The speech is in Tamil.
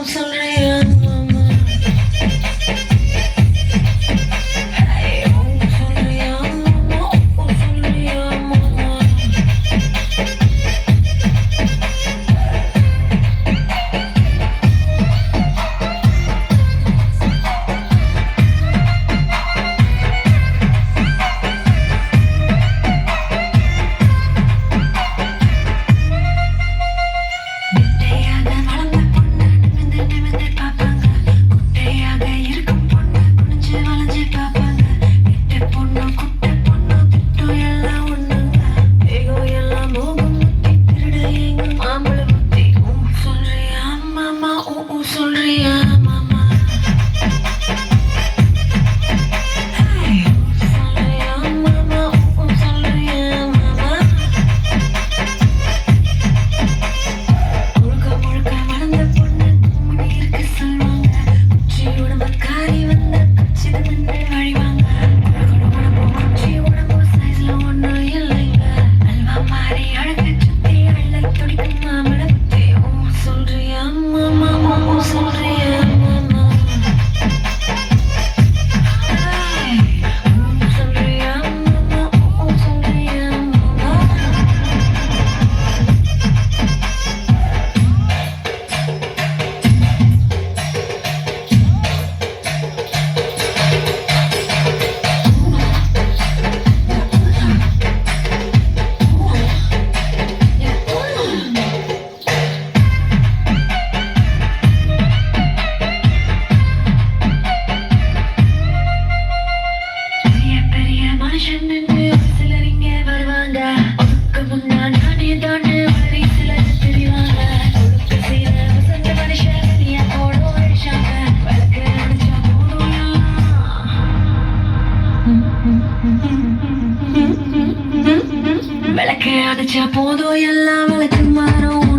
சொல்றியா மாமா சொல்றியா மாமா சொல்றியா மாமா சொல்றியா மாமா சொல்றியா மாமா சொல்றியா மாமா முழுக்க முழுக்க வளர்ந்த பொண்ணு கும்மி இருக்கு சொல்லுவாங்க குச்சி உடம்பு காரி வந்த கச்சித நின்று வழிவாங்க குச்சி உடம்பு சைஸ்ல ஒன்றும் இல்லைங்க அல்வா மாறி அழகு சுத்தி அள்ள துடிக்கும் மாமல புத்தி சொல்றியா மாமா சொல்றியா மாமா சொல்றியா மாமா சொல்றியா மாமா பெரிய பெரிய மனுஷன் சிலர் இங்க வருவாங்க அதுக்கு முன்னா நானே தானே வரி சிலர் தெரிவாங்க ஒழுக்க செய்த வசந்த மனுஷன் வெளிய போடும் அடிச்சாங்க விளக்கு அடிச்சா போதும் விளக்கு அடிச்சா போதும் எல்லாம் விளக்கு மாறும்